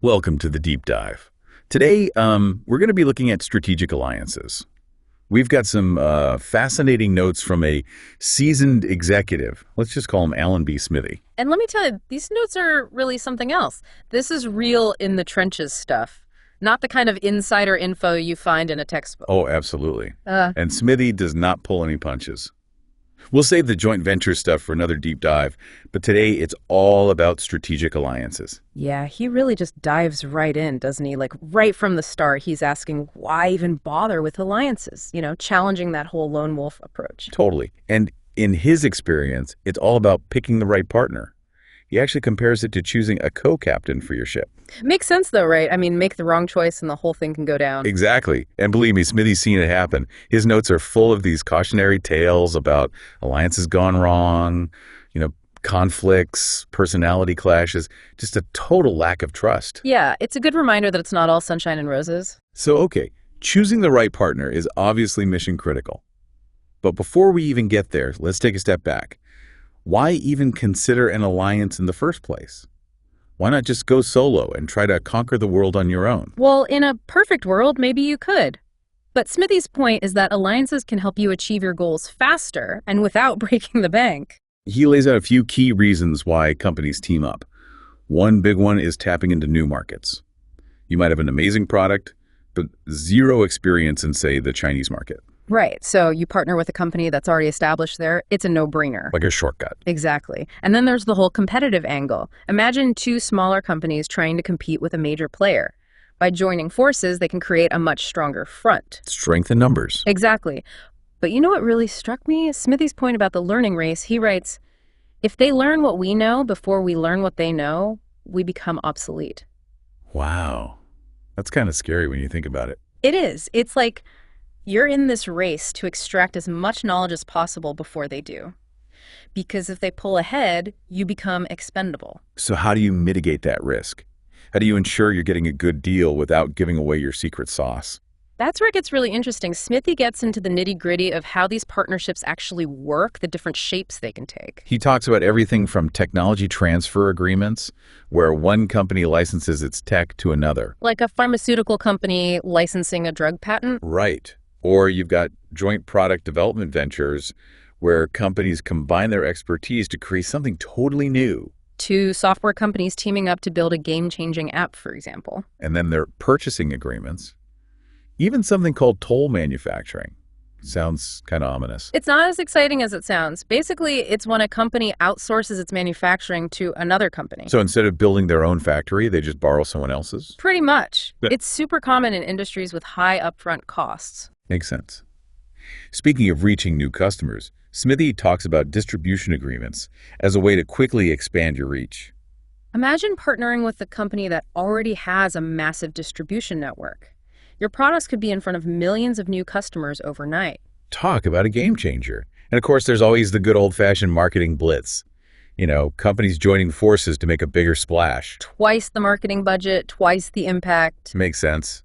Welcome to the deep dive. Today, we're going to be looking at strategic alliances. We've got some fascinating notes from a seasoned executive. Let's just call him Allan B. Smithee. And let me tell you, these notes are really something else. This is real in the trenches stuff, not the kind of insider info you find in a textbook. Oh, absolutely. And Smithee does not pull any punches. We'll save the joint venture stuff for another deep dive, but today it's all about strategic alliances. Yeah, he really just dives right in, doesn't he? Like right from the start, he's asking why even bother with alliances, challenging that whole lone wolf approach. Totally. And in his experience, it's all about picking the right partner. He actually compares it to choosing a co-captain for your ship. Makes sense though, right? I mean, make the wrong choice and the whole thing can go down. Exactly. And believe me, Smithee's seen it happen. His notes are full of these cautionary tales about alliances gone wrong, conflicts, personality clashes, just a total lack of trust. Yeah, it's a good reminder that it's not all sunshine and roses. So, okay, choosing the right partner is obviously mission critical. But before we even get there, let's take a step back. Why even consider an alliance in the first place? Why not just go solo and try to conquer the world on your own? Well, in a perfect world, maybe you could. But Smithee's point is that alliances can help you achieve your goals faster and without breaking the bank. He lays out a few key reasons why companies team up. One big one is tapping into new markets. You might have an amazing product, but zero experience in, say, the Chinese market. Right. So you partner with a company that's already established there. It's a no-brainer. Like a shortcut. Exactly. And then there's the whole competitive angle. Imagine two smaller companies trying to compete with a major player. By joining forces, they can create a much stronger front. Strength in numbers. Exactly. But you know what really struck me? Smithee's point about the learning race. He writes, if they learn what we know before we learn what they know, we become obsolete. Wow. That's kind of scary when you think about it. It is. It's like you're in this race to extract as much knowledge as possible before they do. Because if they pull ahead, you become expendable. So how do you mitigate that risk? How do you ensure you're getting a good deal without giving away your secret sauce? That's where it gets really interesting. Smithee gets into the nitty-gritty of how these partnerships actually work, the different shapes they can take. He talks about everything from technology transfer agreements, where one company licenses its tech to another. Like a pharmaceutical company licensing a drug patent? Right. Or you've got joint product development ventures, where companies combine their expertise to create something totally new. Two software companies teaming up to build a game-changing app, for example. And then there are purchasing agreements. Even something called toll manufacturing. Sounds kind of ominous. It's not as exciting as it sounds. Basically, it's when a company outsources its manufacturing to another company. So instead of building their own factory, they just borrow someone else's? Pretty much. It's super common in industries with high upfront costs. Makes sense. Speaking of reaching new customers, Smithee talks about distribution agreements as a way to quickly expand your reach. Imagine partnering with a company that already has a massive distribution network. Your products could be in front of millions of new customers overnight. Talk about a game changer. And of course, there's always the good old-fashioned marketing blitz. Companies joining forces to make a bigger splash. Twice the marketing budget, twice the impact. Makes sense.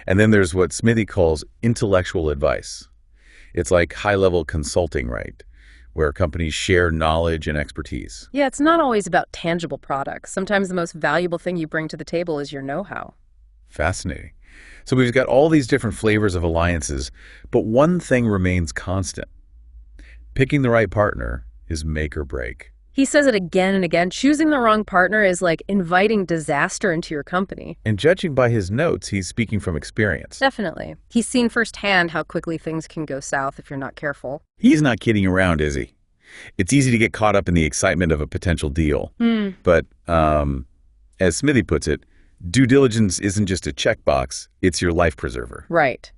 And then there's what Smithee calls intellectual advice. It's like high-level consulting, right? Where companies share knowledge and expertise. Yeah, it's not always about tangible products. Sometimes the most valuable thing you bring to the table is your know-how. Fascinating. So we've got all these different flavors of alliances, but one thing remains constant. Picking the right partner is make or break. He says it again and again. Choosing the wrong partner is like inviting disaster into your company. And judging by his notes, he's speaking from experience. Definitely. He's seen firsthand how quickly things can go south if you're not careful. He's not kidding around, is he? It's easy to get caught up in the excitement of a potential deal. But as Smithee puts it, due diligence isn't just a checkbox, it's your life preserver. Right.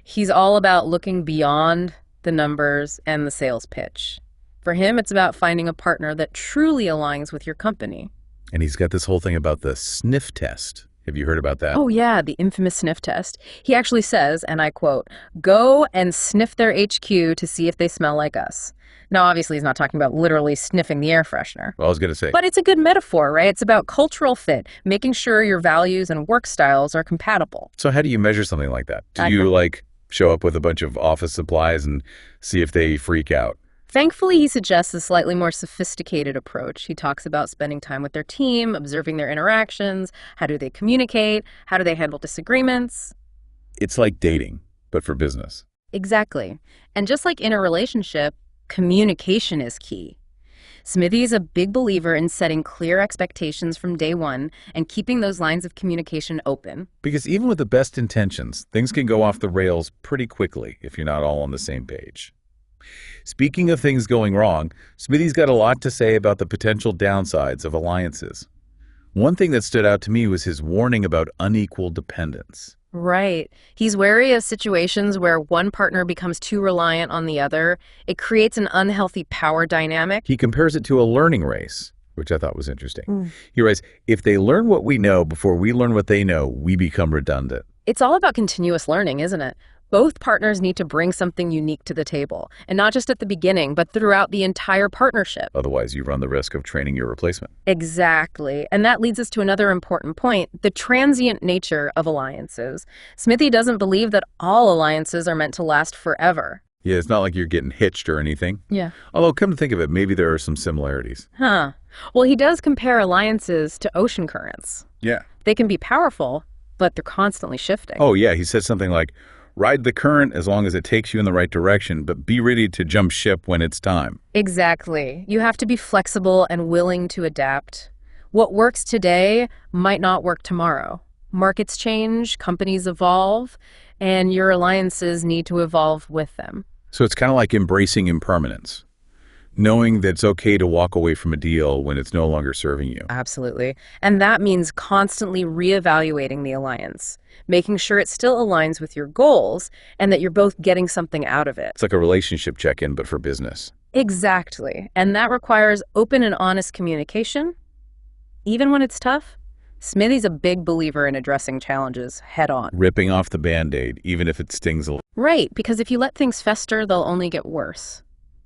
He's all about looking beyond the numbers and the sales pitch. For him, it's about finding a partner that truly aligns with your company. And he's got this whole thing about the sniff test. Have you heard about that? Oh, yeah, the infamous sniff test. He actually says, and I quote, "Go and sniff their HQ to see if they smell like us." Now, obviously, he's not talking about literally sniffing the air freshener. Well, I was going to say. But it's a good metaphor, right? It's about cultural fit, making sure your values and work styles are compatible. So how do you measure something like that? Do you, show up with a bunch of office supplies and see if they freak out? Thankfully, he suggests a slightly more sophisticated approach. He talks about spending time with their team, observing their interactions, how do they communicate, how do they handle disagreements. It's like dating, but for business. Exactly. And just like in a relationship, communication is key. Smithee is a big believer in setting clear expectations from day one and keeping those lines of communication open. Because even with the best intentions, things can go off the rails pretty quickly if you're not all on the same page. Speaking of things going wrong, Smithee's got a lot to say about the potential downsides of alliances. One thing that stood out to me was his warning about unequal dependence. Right. He's wary of situations where one partner becomes too reliant on the other. It creates an unhealthy power dynamic. He compares it to a learning race, which I thought was interesting. He writes, if they learn what we know before we learn what they know, we become redundant. It's all about continuous learning, isn't it? Both partners need to bring something unique to the table, and not just at the beginning, but throughout the entire partnership. Otherwise, you run the risk of training your replacement. Exactly. And that leads us to another important point, the transient nature of alliances. Smithee doesn't believe that all alliances are meant to last forever. Yeah, it's not like you're getting hitched or anything. Yeah. Although, come to think of it, maybe there are some similarities. Huh. Well, he does compare alliances to ocean currents. Yeah. They can be powerful, but they're constantly shifting. Oh, yeah, he said something like, ride the current as long as it takes you in the right direction, but be ready to jump ship when it's time. Exactly. You have to be flexible and willing to adapt. What works today might not work tomorrow. Markets change, companies evolve, and your alliances need to evolve with them. So it's kind of like embracing impermanence, knowing that it's okay to walk away from a deal when it's no longer serving you. Absolutely. And that means constantly reevaluating the alliance, making sure it still aligns with your goals and that you're both getting something out of it. It's like a relationship check-in, but for business. Exactly. And that requires open and honest communication. Even when it's tough, Smithee's a big believer in addressing challenges head on. Ripping off the Band-Aid, even if it stings a little. Right, because if you let things fester, they'll only get worse.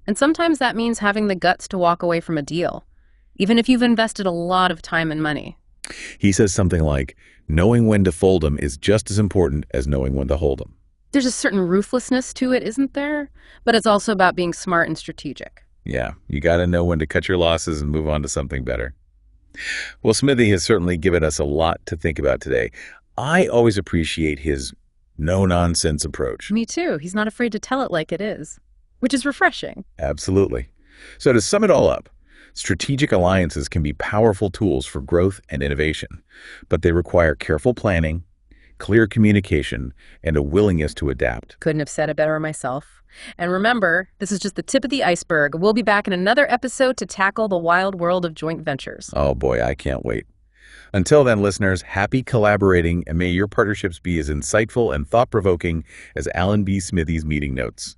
And sometimes that means having the guts to walk away from a deal, even if you've invested a lot of time and money. He says something like, knowing when to fold 'em is just as important as knowing when to hold 'em. There's a certain ruthlessness to it, isn't there? But it's also about being smart and strategic. Yeah, you got to know when to cut your losses and move on to something better. Well, Smithee has certainly given us a lot to think about today. I always appreciate his no-nonsense approach. Me too. He's not afraid to tell it like it is, which is refreshing. Absolutely. So to sum it all up, strategic alliances can be powerful tools for growth and innovation, but they require careful planning, clear communication, and a willingness to adapt. Couldn't have said it better myself. And remember, this is just the tip of the iceberg. We'll be back in another episode to tackle the wild world of joint ventures. Oh boy, I can't wait. Until then, listeners, happy collaborating, and may your partnerships be as insightful and thought-provoking as Allan B. Smithee's meeting notes.